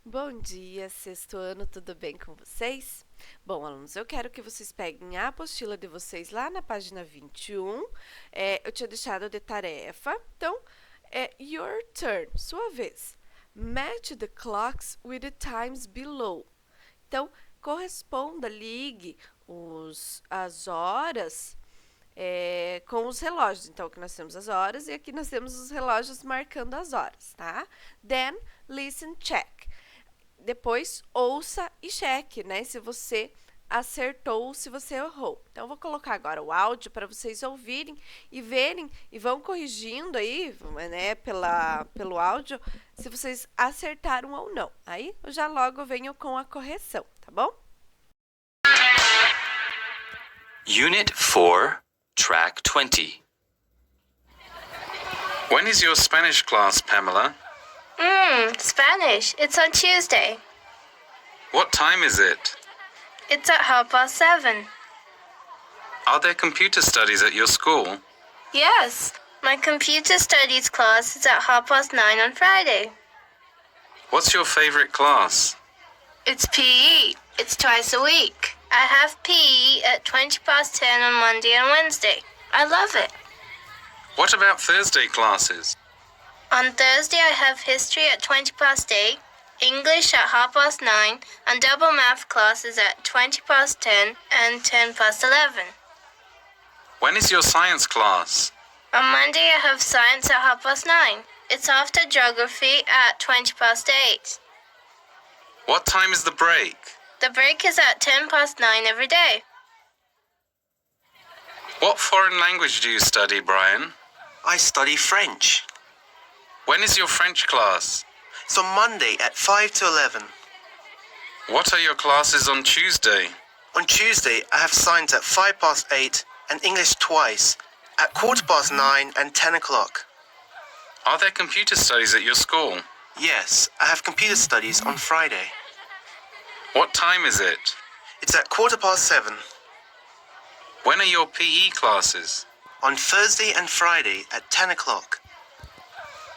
Bom dia, sexto ano, tudo bem com vocês? Bom, alunos, eu quero que vocês peguem a apostila de vocês lá na página 21. Eu tinha deixado de tarefa. Então, your turn, sua vez. Match the clocks with the times below. Então, corresponda, ligue as horas com os relógios. Então, aqui nós temos as horas e aqui nós temos os relógios marcando as horas, tá? Then, listen, check. Depois, ouça e cheque, né? Se você acertou ou se você errou. Então, eu vou colocar agora o áudio para vocês ouvirem e verem e vão corrigindo aí, né, pelo áudio, se vocês acertaram ou não. Aí, eu já logo venho com a correção, tá bom? Unit 4, Track 20. When is your Spanish class, Pamela? Spanish. It's on Tuesday. What time is it? It's at 7:30. Are there computer studies at your school? Yes. My computer studies class is at 9:30 on Friday. What's your favorite class? It's PE. It's twice a week. I have PE at 10:20 on Monday and Wednesday. I love it. What about Thursday classes? On Thursday, I have history at 8:20, English at 9:30, and double math classes at 10:10 and 10:11. When is your science class? On Monday, I have science at 9:30. It's after geography at 8:20. What time is the break? The break is at 9:10 every day. What foreign language do you study, Brian? I study French. When is your French class? It's on Monday at 5 to 11. What are your classes on Tuesday? On Tuesday, I have science at 8:05 and English twice, at 9:15 and 10 o'clock. Are there computer studies at your school? Yes, I have computer studies on Friday. What time is it? It's at 7:15. When are your PE classes? On Thursday and Friday at 10 o'clock.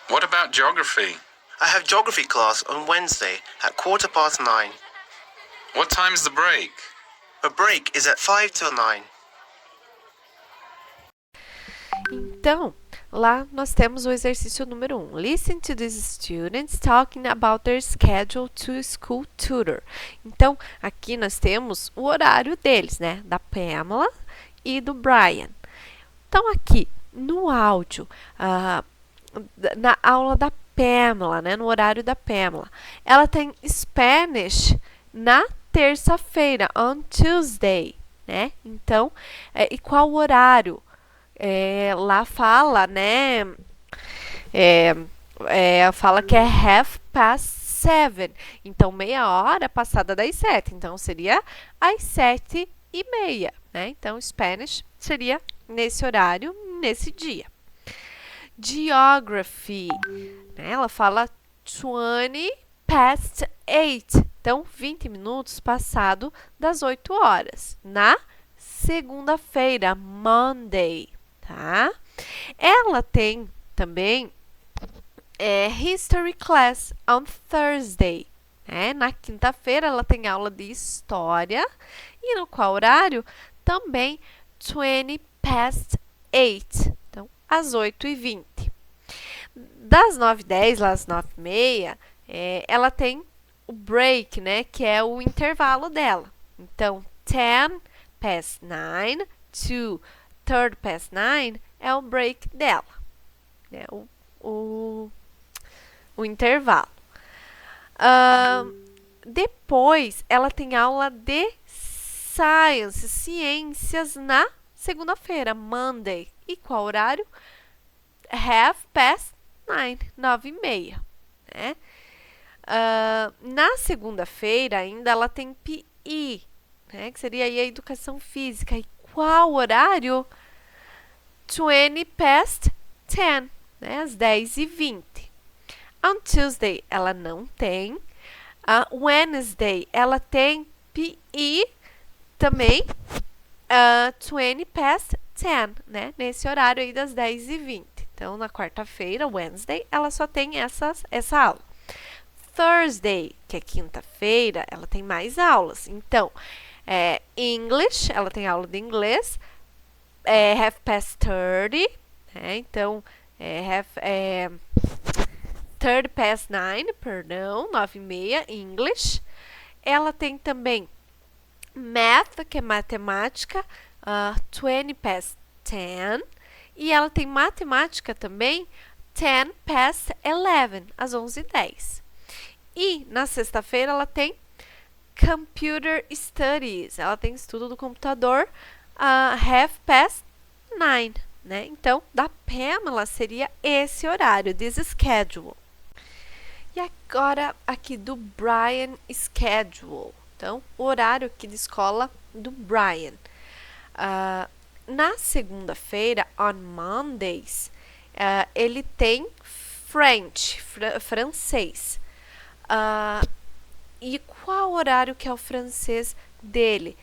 What about geography? I have geography class on Wednesday at 9:15. What time is the break? The break is at 5 till 9. Então, lá nós temos o exercício número 1. Listen to these students talking about their schedule to school tutor. Então, aqui nós temos o horário deles, né? Da Pamela e do Brian. Então, aqui no áudio, na aula da Pamela, né? No horário da Pamela, ela tem Spanish na terça-feira, on Tuesday, né? Então, e qual horário? Lá fala, né? Fala que é 7:30. Então, meia hora passada das 7. Então, seria às 7:30, né? Então, Spanish seria nesse horário, nesse dia. Geography, né? Ela fala 8:20. Então, 20 minutos passado das 8 horas. Na segunda-feira, Monday, tá? Ela tem também History Class on Thursday, né? Na quinta-feira, ela tem aula de História. E no qual horário? Também 8:20. Então, às 8:20. Das 9:10 às 9:30, ela tem o break, né? Que é o intervalo dela. Então, 10:09 to 9:30 é o break dela, né? O intervalo. Depois, ela tem aula de ciências na segunda-feira, Monday. E qual horário? 9:30, 9:30, né? Na segunda-feira, ainda, ela tem PE, né? Que seria aí a educação física. E qual horário? 10:20, né? Às 10:20. On Tuesday, ela não tem. Wednesday, ela tem PE também, 20:10, né? Nesse horário aí das 10:20. Então, na quarta-feira, Wednesday, ela só tem essa aula. Thursday, que é quinta-feira, ela tem mais aulas. Então, English, ela tem aula de inglês, 30, né? Então, 9:30, perdão, 9:30, English. Ela tem também Math, que é matemática, 10:10. E ela tem matemática também, 10:11, às 11:10. E na sexta-feira ela tem Computer Studies, ela tem estudo do computador, 9:30, né? Então, da Pamela seria esse horário, this schedule. E agora aqui do Brian schedule. Então, o horário aqui de escola do Brian. Na segunda-feira, on Mondays, ele tem French, francês. E qual horário que é o francês dele?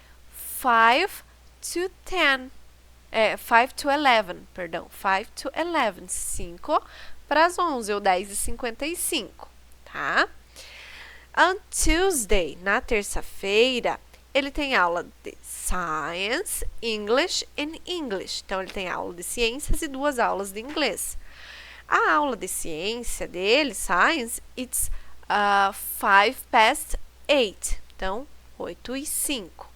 5 to 10. 5 to 11, perdão. 5 to 11. 5 para as 11, ou 10:55, tá? On Tuesday, na terça-feira, ele tem aula de Science, English and English. Então, ele tem aula de ciências e 2 aulas de inglês. A aula de ciência dele, Science, it's 8:05. Então, 8:05.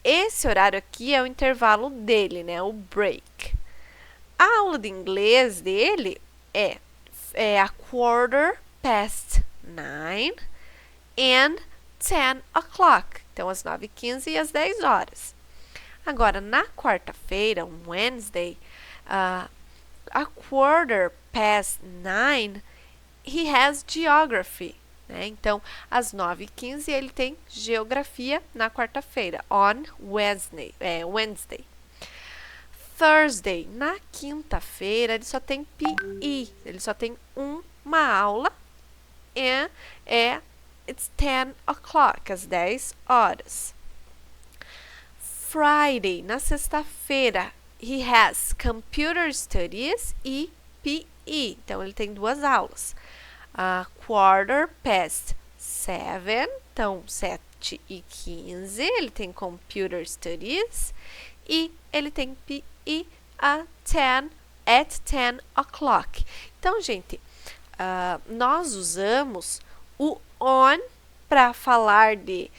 Esse horário aqui é o intervalo dele, né? O break. A aula de inglês dele é a 9:15 and 10 o'clock. Então, às 9:15 e às 10 horas. Agora, na quarta-feira, Wednesday, a 9:15, he has geography, né? Então, às 9:15 ele tem geografia na quarta-feira, on Wednesday. Thursday, na quinta-feira, ele só tem PE, ele só tem uma aula, e it's 10 o'clock, às 10 horas. Friday, na sexta-feira, he has Computer Studies e PE. Então, ele tem 2 aulas. 7:15, então 7:15, ele tem Computer Studies e ele tem PE at 10 o'clock. Então, gente, nós usamos o on para falar de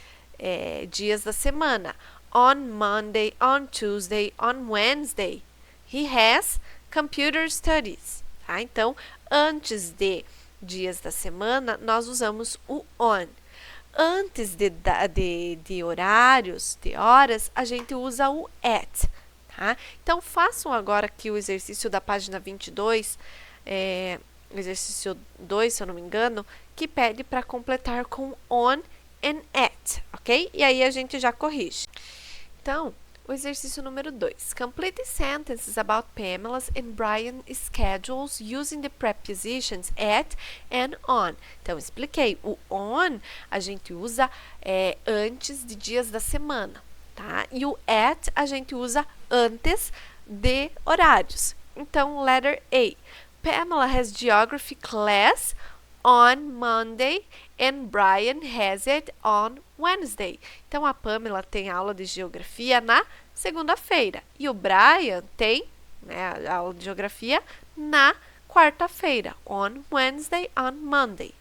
dias da semana. On Monday, on Tuesday, on Wednesday, he has Computer Studies. Tá? Então, antes de dias da semana, nós usamos o on. Antes de horários, de horas, a gente usa o at. Tá? Então, façam agora aqui o exercício da página 22, exercício 2, se eu não me engano, que pede para completar com on and at, ok? E aí a gente já corrige. Então, o exercício número 2. Complete sentences about Pamela's and Brian's schedules using the prepositions at and on. Então, expliquei. O on a gente usa antes de dias da semana, tá? E o at a gente usa antes de horários. Então, letter A. Pamela has geography class on Monday and Brian has it on Wednesday. Então, a Pamela tem aula de geografia na segunda-feira e o Brian tem, né, a aula de geografia na quarta-feira, on Wednesday, on Monday.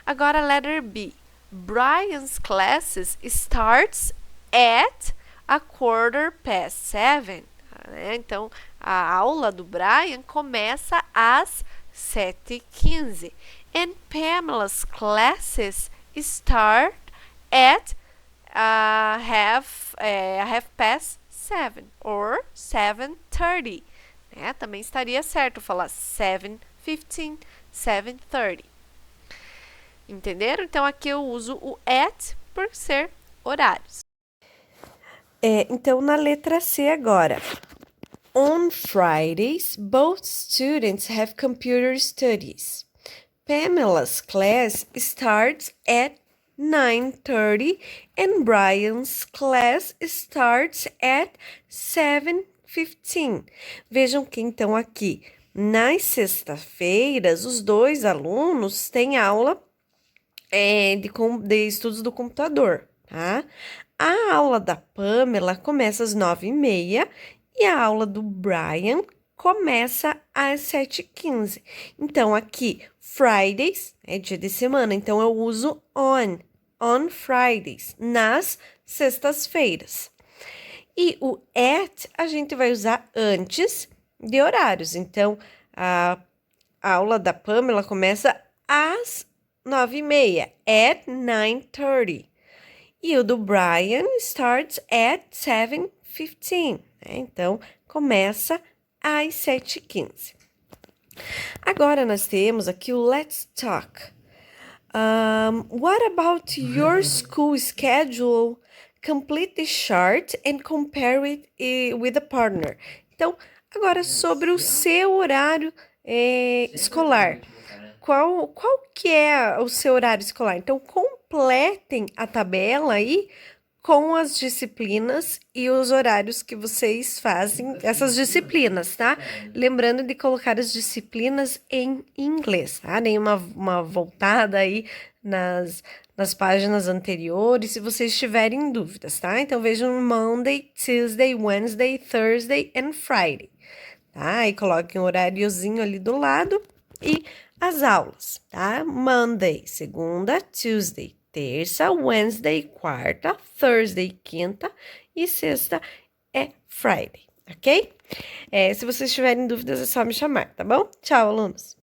Agora, letter B. Brian's classes starts at 7:15. Né? Então, a aula do Brian começa às 7:15. And Pamela's classes start at 7:30 or 7:30. Né? Também estaria certo falar 7:15, 7:30. Entenderam? Então, aqui eu uso o at por ser horários. Então, na letra C agora. On Fridays, both students have computer studies. Pamela's class starts at 9:30 and Brian's class starts at 7:15. Vejam que então aqui Nas sextas-feiras, os 2 alunos têm aula de estudos do computador, tá? A aula da Pamela começa às 9h30 e a aula do Brian começa às 7h15. Então, aqui, Fridays é dia de semana, então eu uso on Fridays, nas sextas-feiras. E o at a gente vai usar antes de horários. Então, a aula da Pamela começa às 9h30, at 9:30. E o do Brian starts at 7:15. Então, começa às 7h15. Agora, nós temos aqui o Let's Talk. What about your school schedule? Complete the chart and compare it with a partner. Então, agora sobre o seu horário escolar. Qual que é o seu horário escolar? Então, completem a tabela aí com as disciplinas e os horários que vocês fazem, essas disciplinas, tá? Lembrando de colocar as disciplinas em inglês, tá? Dêem uma voltada aí nas páginas anteriores, se vocês tiverem dúvidas, tá? Então, vejam Monday, Tuesday, Wednesday, Thursday and Friday, tá? E coloquem um horáriozinho ali do lado e as aulas, tá? Monday, segunda, Tuesday, terça, Wednesday, quarta, Thursday, quinta e sexta é Friday, ok? Se vocês tiverem dúvidas é só me chamar, tá bom? Tchau, alunos!